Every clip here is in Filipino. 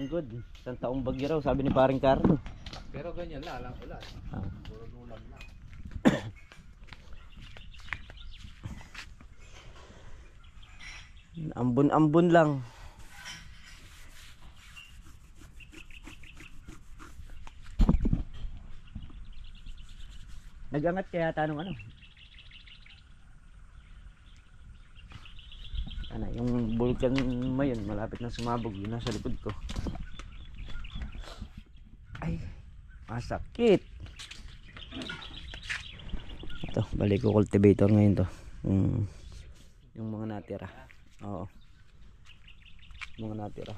good. Isang taong bagyo raw, sabi ni paring Carlo. Pero ganyan lang, alam ulan. Puro ulan lang. Ambon-ambon lang. Nagangat kaya tanong ano? Ano, yung vulkan mayon malapit na sumabog, yun nasa likod ko. Ay, masakit. Ito, balik ko cultivator ngayon to. Yung mga natira. Oo. Mga natira.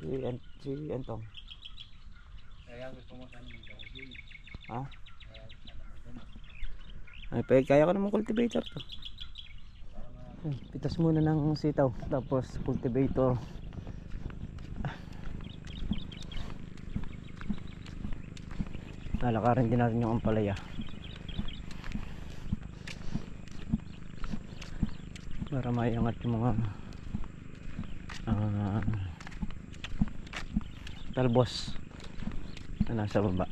Si Antong. Kaya gusto mo sana mag-jogging. Ha? Ay, kaya ko naman cultivator to. Ay, pitas muna ng sitaw, tapos cultivator. Lalakarin din natin yung ampalaya para maiangat yung mga talbos na nasa baba.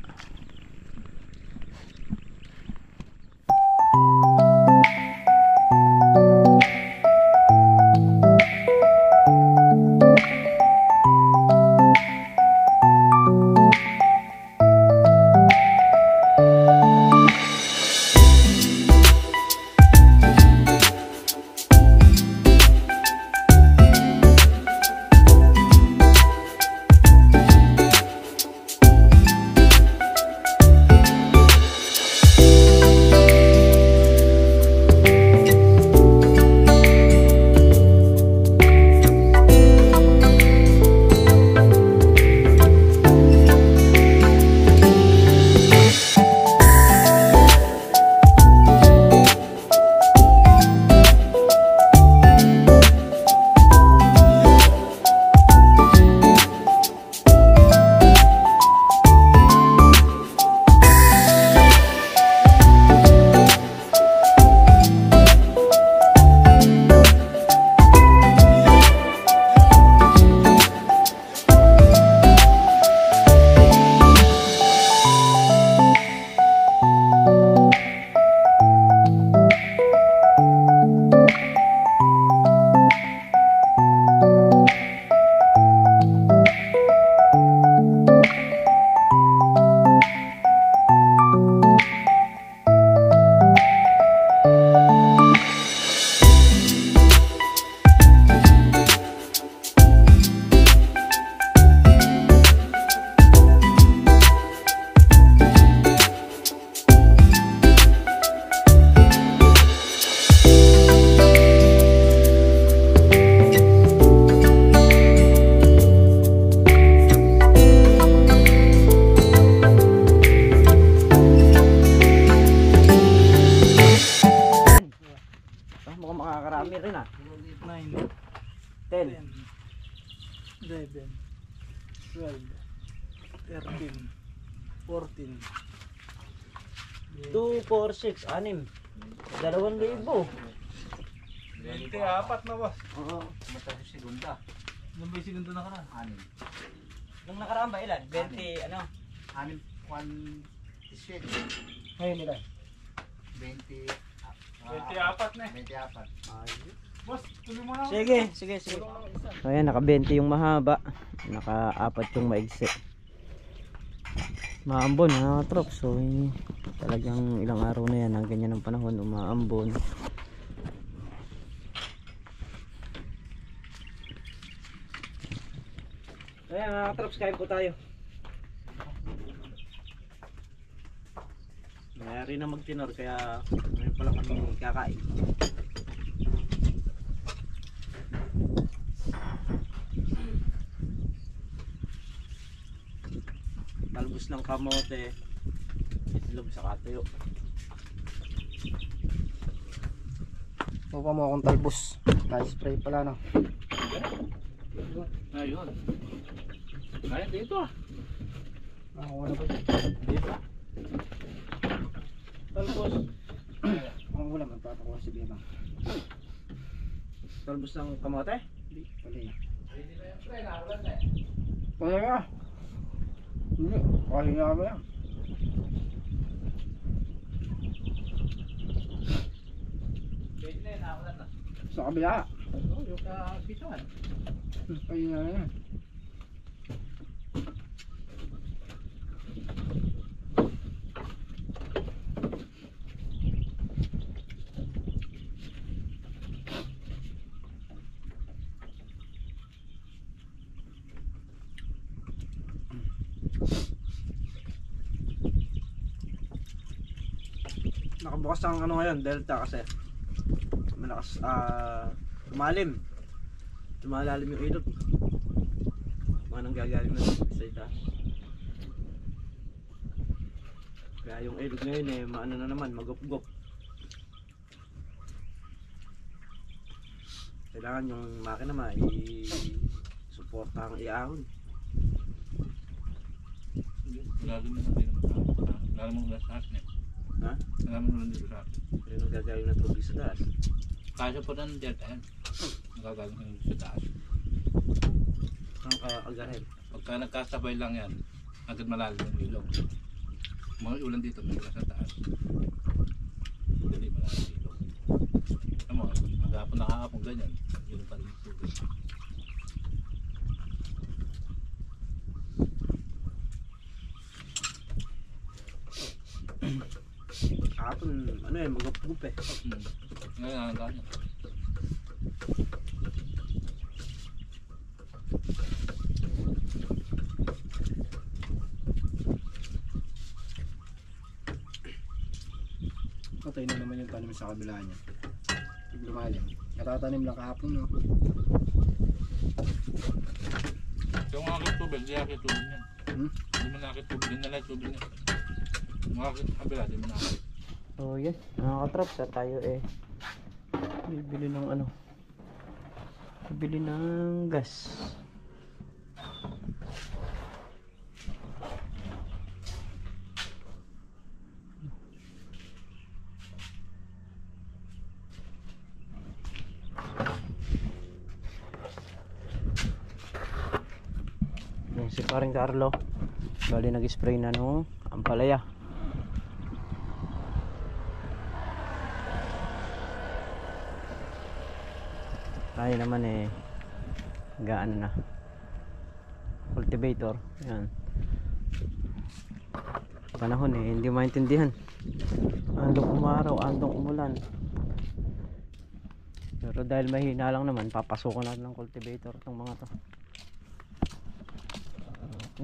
Makakarami rin 9, 10. 11, 12, 13, 14, 2, 4, 6, 6. 2,000. 24 na boss. Oo. Mata sa segunda. Ilan ba yung segundo na ka na? 6. Nung nakaraan ba ilan? 20 ano? 6, 1, 17. Ngayon nila. 20. 24 na eh. 24. Boss, tuloy mo na. Sige. So ayan, naka 20 yung mahaba, naka 4 yung maigsi. Maambon mga trop. So talagang ilang araw na yan ang ganyan ng panahon, umaambon. Ayan mga trops, kain po tayo. Mayari na magtinor kaya ngayon pala kami kakain. Talbos ng kamote, itlog sa katuyo. Mukha mo akong talbos. Na-spray pala no. Ayun. Kaya dito ah. Nakakuha na ba dyan? Dito. Talbos. Ang ulam, magpapakuha si Bebang. Talbos ng kamote? Hindi, pala yan. Kaya nga. Hindi, kasi nga ba yan? Sa kabila. Yung kapitan. Kaya nga yan. Nakabukas ang ano ngayon, Delta kasi malakas, lumalalim yung ilog. Mga nanggagaling na sa itaas. Kaya yung ilog ngayon eh, maano na naman, magupgup. Kailangan yung makina suporta ang iahon. Lalim na natin naman. Lalim mo na sa akin eh. Ha? Lalim mo na dito sa akin. Kaya nanggagaling na tubig sa taas. Kaya po ng jet eh. Nagagaling na sa taas. Ang agahin. Pagka nagkasabay lang yan, agad malalim yung ilog. Mga ulan dito, may sa taas. Dali malalim yung ilog. Alam mo, maghapon nakahapon ganyan. Yun pa rin yung tubig. Kahapon, ano eh, magup-gup eh. Ngayon, ang ganyan. Patay na naman yung tanim sa kabila niya. Lumalim. Natatanim lang kahapon, no? Yung mga tubig, di akit tubig niyan. Hindi mo nakit tubig, hindi nalay tubig niya. Mga akit kabila, di mo nakit. So yan, mga katrops, tayo bibili ng bibili ng gas. Yan si paring Carlo, bali nag-spray na nung ampalaya. Tayo naman gaan na cultivator. Yan, panahon hindi maintindihan, andong umaraw, andong umulan, pero dahil mahina lang naman, papasukan natin ng cultivator itong mga to.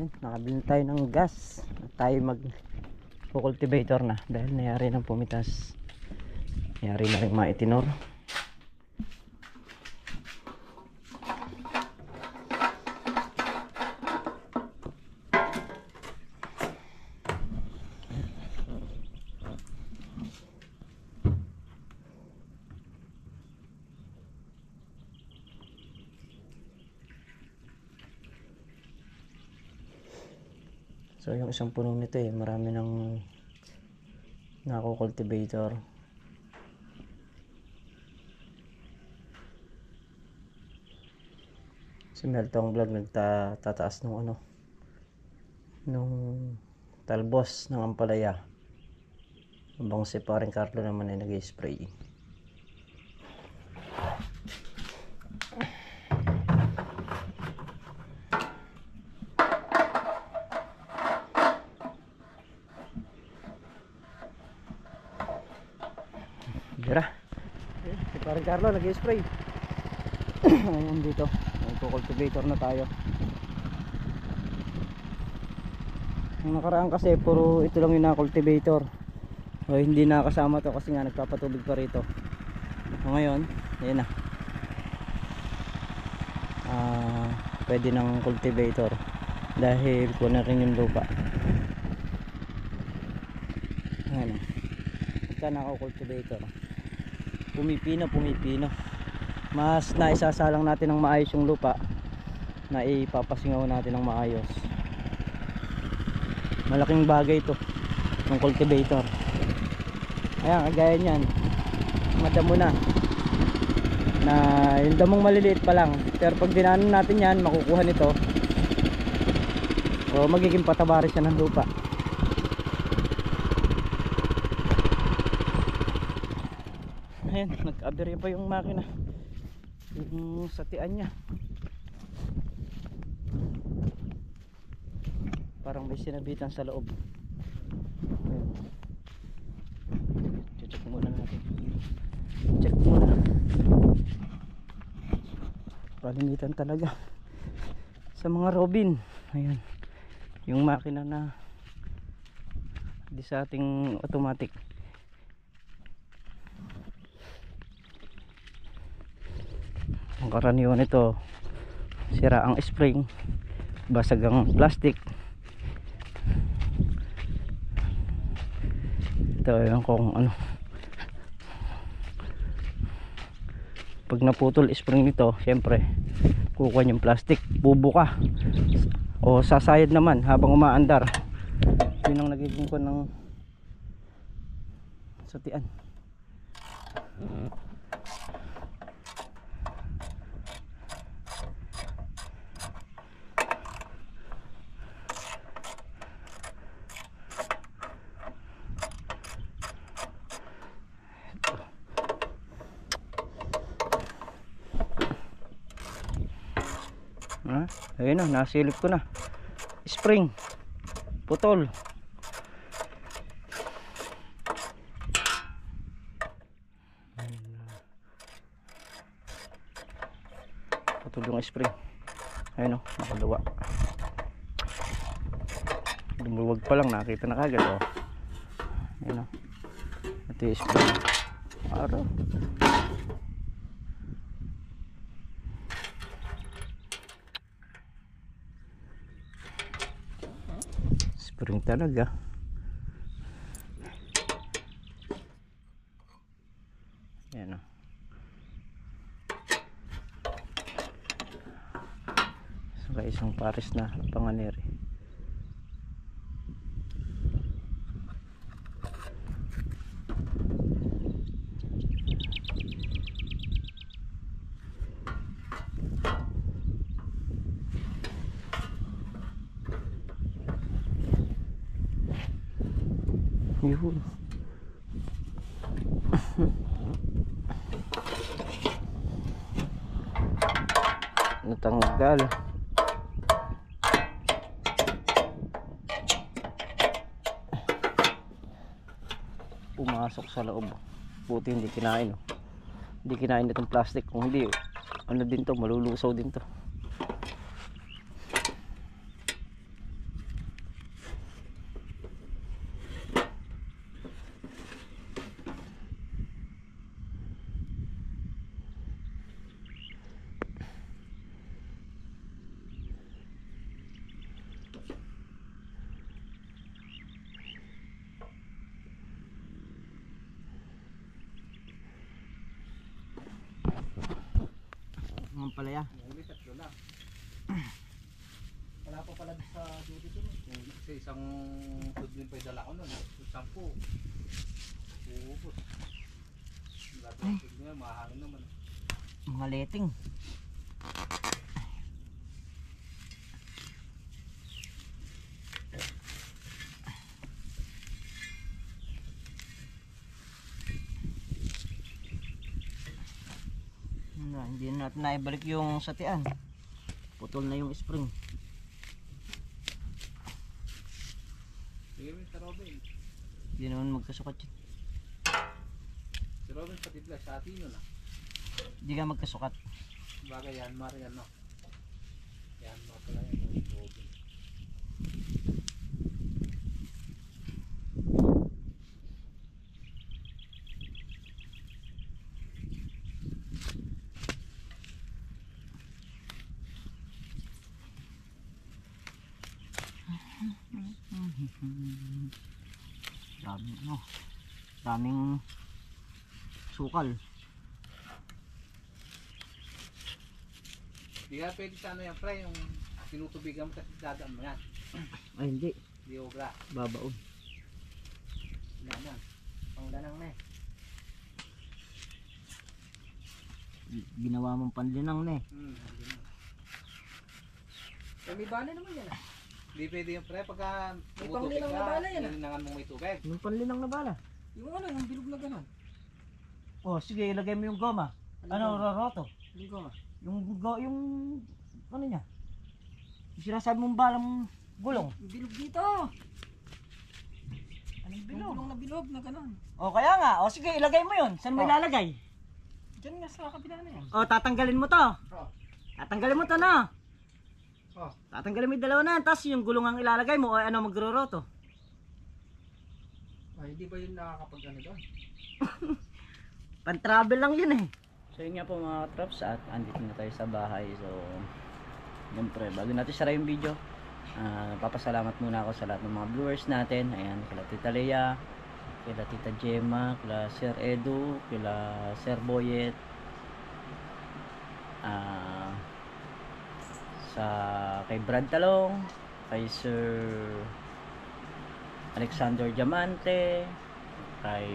Yan, nakabili tayo ng gas at tayo cultivator na dahil nayari ng pumitas, nayari na rin maitinor. So yung isang puno nito marami ng nako-cultivator. Si Meltong Vlog nagtataas nung nung talbos ng ampalaya, habang si paring Carlo naman ay nag-spray. Dira. Si paring Carlo nag-spray. Ayun dito. Nagko-cultivator na tayo. Ang nakaraan kasi puro ito lang yung na-cultivator. O hindi nakasama to kasi nga nagpapatubig pa rito. So ngayon, ayun na. Pwede ng cultivator dahil kuha na rin yung lupa. Ayun. Ito naka-cultivator. Pumipino. Mas naisasalang natin ng maayos yung lupa, na ipapasingaw natin ng maayos. Malaking bagay ito ng cultivator. Ayan, kagaya nyan, madamo na. na yung damong maliliit pa lang, pero pag dinaanan natin yan makukuha nito o magiging pataba rin siya ng lupa. Ayan, nag-aberya pa yung makina, yung satian niya, parang may sinabitan sa loob. Ayan. Check muna natin, check muna. Palimitan talaga sa mga Robin. Ayan, yung makina na di sa ating automatic. Ang karaniwan ito, sira ang spring, basag ang plastic. Ito yung kung ano, pag naputol spring nito, syempre kukuha yung plastic, bubuka o sasayad naman habang umaandar. Yun ang nagiging ko ng satian. Ayun na, nasilip ko na. Spring putol. Putol yung spring. Ayun o, nakaluwa. Lumuwag pa lang, nakita na kagad o. Ayun o, ito yung spring. Araw. Spring talaga. Yan o. Saka isang pares na panganeri. Yun. Natanggal. Pumasok sa loob. Buti hindi kinain oh. Hindi kinain itong plastic. Kung hindi, ano din to, malulusaw din to. Ang palaya. Wala pa pala sa duty ko. Kasi isang tudlin pa yung dala ko nun. 10. Uubos. Lahat ng niya, mahangin naman. Mga leting. Hindi na natin naibalik yung satian. Putol na yung spring. Sige mo sa Robin. Hindi naman magkasukat yun. Si Robin pati pala sa atin yun ah. Hindi ka magkasukat. Bagay yan, Marian no. Yan, pala yan. Robin. Daming ano, daming sukal. Di ka pwede sa ano yan, pre, yung tinutubigan mo kasi dadaan mo yan. Ay hindi, Di obra. babaon. Yan yan. Pang danang na eh. Ginawa mong panlinang na eh. May bala naman yan ah. Hindi pwede yung pre, pagka May panglinang na bala yan, ah. nilinangan mo may tubig. Yung panlinang na bala. Yung ano, yung bilog na gano'n. Oh, sige, ilagay mo yung goma. Ano, roroto? Yung goma. Yung ano niya? Yung sinasabi mong balang gulong. Yung bilog dito. Anong Yung bilog na bilog na gano'n. O kaya nga, o sige, ilagay mo yun. Saan mo Oh. ilalagay? Diyan nga sa kabila na yan. O, tatanggalin mo to. Oh. Tatanggalin mo to na. Oh. Tatanggalin mo yung dalawa na yan. Tapos yung gulong ang ilalagay mo, o ano, magroroto. Ay, hindi ba yun nakakapag ano doon? Pan-travel lang yun eh. So yun nga po mga katrops, at andito na tayo sa bahay. So, siyempre, bago natin sara yung video, papasalamat muna ako sa lahat ng mga viewers natin. Ayan, kila Tita Lea, kila Tita Gemma, kila Sir Edu, kila Sir Boyet, kay Brad Talong, kay Sir Alexander Diamante, kay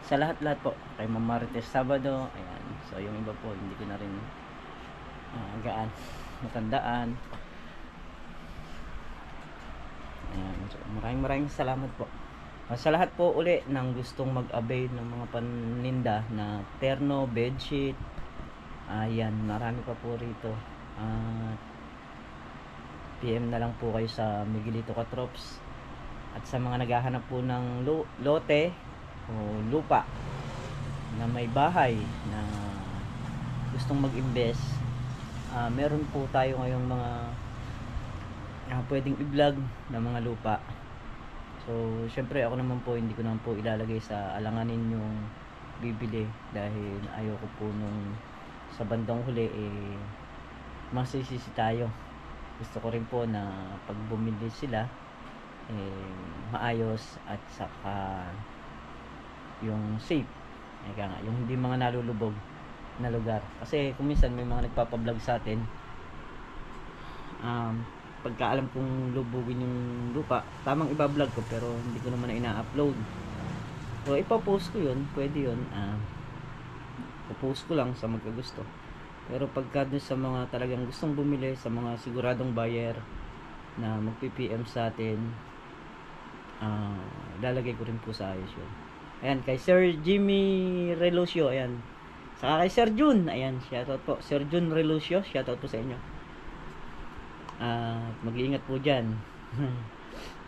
sa lahat-lahat po, kay Ma'am Marites Sabado. Ayan, so yung iba po hindi ko na rin gaan matandaan. Ayan, so maraming salamat po. Sa lahat po uli ng gustong mag-avail ng mga paninda na terno, bedsheet, ayan, marami pa po rito. PM na lang po kayo sa Miguelito Katrops. At sa mga naghahanap po ng lote o lupa na may bahay na gustong mag-invest, meron po tayo ngayong mga pwedeng i-vlog na mga lupa. So syempre ako naman po, hindi ko naman po ilalagay sa alanganin yung bibili, dahil ayoko po nung sa bandang huli masisisi tayo. Gusto ko rin po na pag bumili sila maayos at saka yung safe, yung hindi mga nalulubog na lugar. Kasi kung minsan may mga nagpapablog sa atin, pagka alam kong lubugin yung lupa, tamang ibablog ko pero hindi ko naman na ina-upload. So ipapost ko yun, pwede yun, ipapost ko lang sa magkagusto. Pero pagka dun sa mga talagang gustong bumili, sa mga siguradong buyer na magpi-PM sa atin, lalagay ko rin po sa ayos yun. Ayan, kay Sir Jimmy Relucio, ayan. Saka kay Sir Jun, ayan, shoutout po. Sir Jun Relucio, shoutout po sa inyo. Mag-iingat po dyan.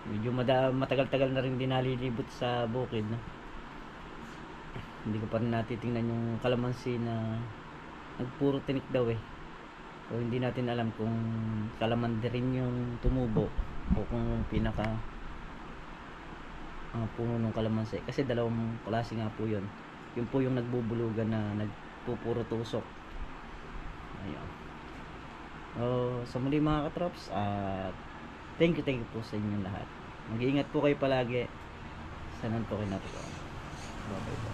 Medyo matagal-tagal na rin din nalilibot sa bukid, no? Hindi ko pa rin natitingnan yung kalamansi na nagpuro tinik daw eh. So hindi natin alam kung kalamandi rin yung tumubo o kung pinaka puno ng kalamansi, kasi dalawang klase nga po yun. Yun po yung nagbubulugan na nagpupuro tusok. Ayun. So muli mga katrops, at thank you po sa inyong lahat. Mag-iingat po kayo palagi. Sanan po kayo natin. Bye bye po.